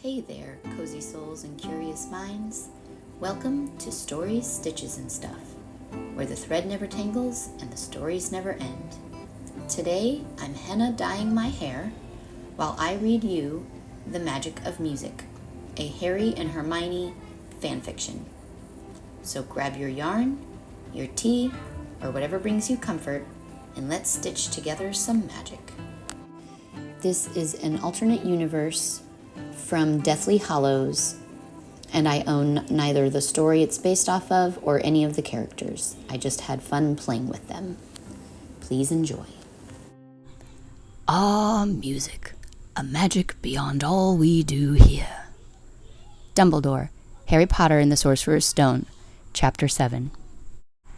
Hey there, cozy souls and curious minds. Welcome to Stories, Stitches, and Stuff, where the thread never tangles and the stories never end. Today, I'm Henna dyeing my hair while I read you The Magic of Music, a Harry and Hermione fanfiction. So grab your yarn, your tea, or whatever brings you comfort, and let's stitch together some magic. This is an alternate universe from Deathly Hallows, and I own neither the story it's based off of or any of the characters. I just had fun playing with them. Please enjoy. Music, a magic beyond all we do here. Dumbledore, Harry Potter and the Sorcerer's Stone, Chapter 7.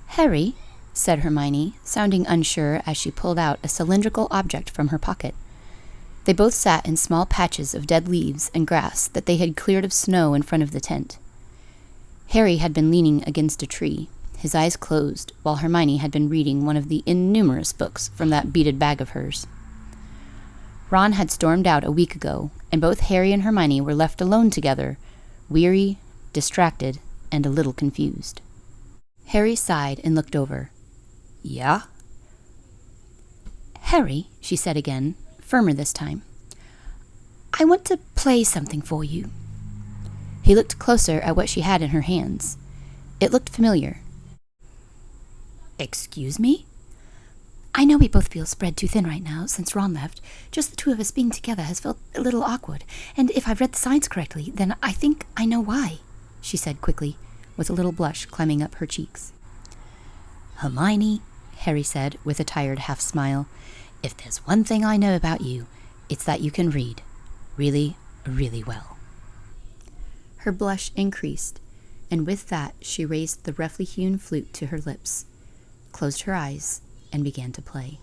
Harry, said Hermione, sounding unsure as she pulled out a cylindrical object from her pocket. They both sat in small patches of dead leaves and grass that they had cleared of snow in front of the tent. Harry had been leaning against a tree, his eyes closed, while Hermione had been reading one of the innumerous books from that beaded bag of hers. Ron had stormed out a week ago, and both Harry and Hermione were left alone together, weary, distracted, and a little confused. Harry sighed and looked over. Yeah? Harry, she said again, firmer this time. I want to play something for you. He looked closer at what she had in her hands. It looked familiar. Excuse me? I know we both feel spread too thin right now since Ron left. Just the two of us being together has felt a little awkward, and if I've read the signs correctly, then I think I know why, she said quickly, with a little blush climbing up her cheeks. Hermione, Harry said with a tired half-smile, if there's one thing I know about you, it's that you can read. Really, really well. Her blush increased, and with that she raised the roughly hewn flute to her lips, closed her eyes, and began to play.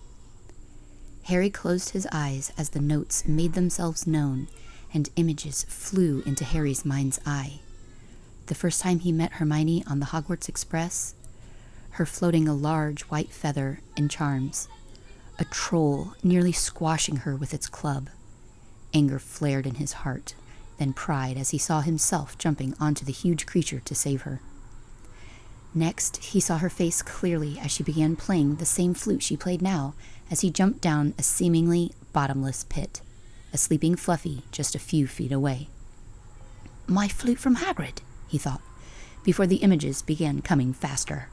Harry closed his eyes as the notes made themselves known, and images flew into Harry's mind's eye. The first time he met Hermione on the Hogwarts Express, her floating a large white feather in charms, a troll nearly squashing her with its club. Anger flared in his heart, then pride as he saw himself jumping onto the huge creature to save her. Next, he saw her face clearly as she began playing the same flute she played now as he jumped down a seemingly bottomless pit, a sleeping Fluffy just a few feet away. My flute from Hagrid, he thought, before the images began coming faster.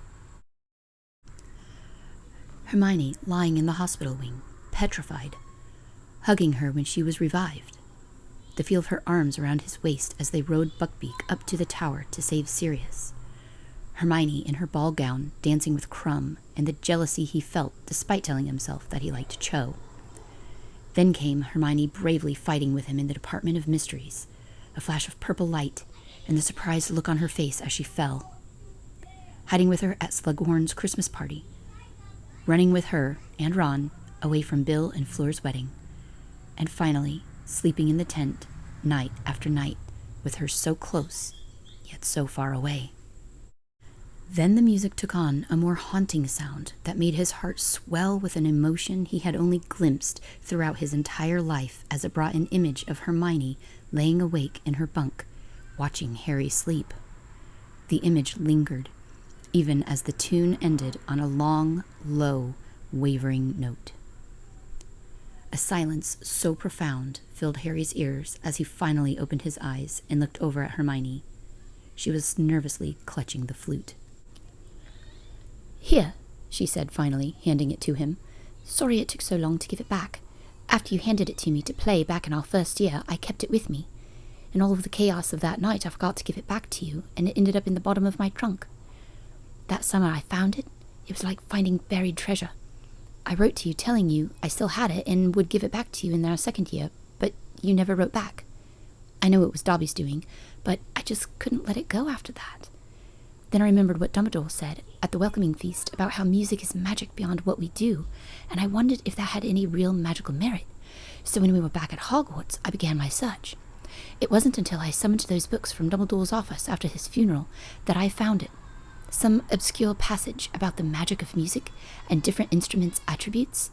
Hermione lying in the hospital wing, petrified, hugging her when she was revived. The feel of her arms around his waist as they rode Buckbeak up to the tower to save Sirius. Hermione in her ball gown dancing with Crumb and the jealousy he felt despite telling himself that he liked Cho. Then came Hermione bravely fighting with him in the Department of Mysteries, a flash of purple light, and the surprised look on her face as she fell. Hiding with her at Slughorn's Christmas party, running with her and Ron away from Bill and Fleur's wedding, and finally sleeping in the tent night after night with her so close, yet so far away. Then the music took on a more haunting sound that made his heart swell with an emotion he had only glimpsed throughout his entire life as it brought an image of Hermione laying awake in her bunk, watching Harry sleep. The image lingered, even as the tune ended on a long, low, wavering note. A silence so profound filled Harry's ears as he finally opened his eyes and looked over at Hermione. She was nervously clutching the flute. Here, she said finally, handing it to him. Sorry it took so long to give it back. After you handed it to me to play back in our first year, I kept it with me. In all of the chaos of that night, I forgot to give it back to you, and it ended up in the bottom of my trunk. That summer I found it. It was like finding buried treasure. I wrote to you telling you I still had it and would give it back to you in our second year, but you never wrote back. I know it was Dobby's doing, but I just couldn't let it go after that. Then I remembered what Dumbledore said at the welcoming feast about how music is magic beyond what we do, and I wondered if that had any real magical merit. So when we were back at Hogwarts, I began my search. It wasn't until I summoned those books from Dumbledore's office after his funeral that I found it. Some obscure passage about the magic of music and different instruments' attributes.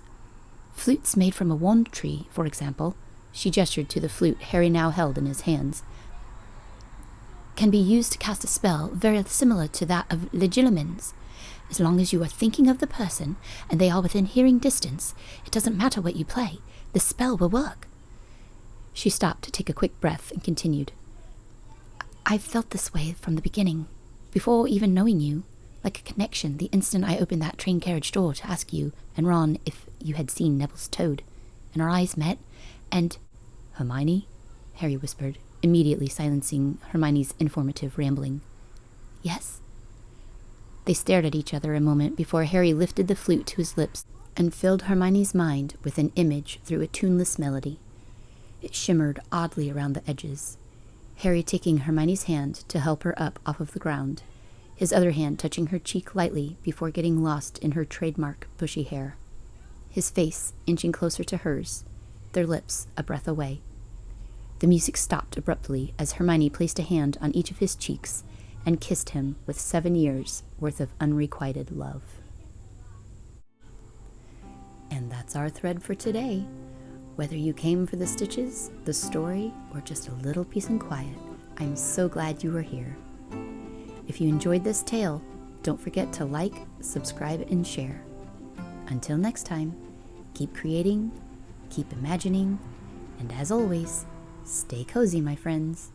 Flutes made from a wand tree, for example, She gestured to the flute Harry now held in his hands. Can be used to cast a spell very similar to that of legilimens. As long as you are thinking of the person and they are within hearing distance, it doesn't matter what you play, the spell will work. She stopped to take a quick breath and continued. I've felt this way from the beginning, before even knowing you, like a connection the instant I opened that train carriage door to ask you and Ron if you had seen Neville's toad, and our eyes met, and... Hermione? Harry whispered, immediately silencing Hermione's informative rambling. Yes? They stared at each other a moment before Harry lifted the flute to his lips and filled Hermione's mind with an image through a tuneless melody. It shimmered oddly around the edges, Harry taking Hermione's hand to help her up off of the ground, his other hand touching her cheek lightly before getting lost in her trademark bushy hair. His face inching closer to hers, their lips a breath away. The music stopped abruptly as Hermione placed a hand on each of his cheeks and kissed him with 7 years' worth of unrequited love. And that's our thread for today. Whether you came for the stitches, the story, or just a little peace and quiet, I'm so glad you were here. If you enjoyed this tale, don't forget to like, subscribe, and share. Until next time, keep creating, keep imagining, and as always, stay cozy, my friends.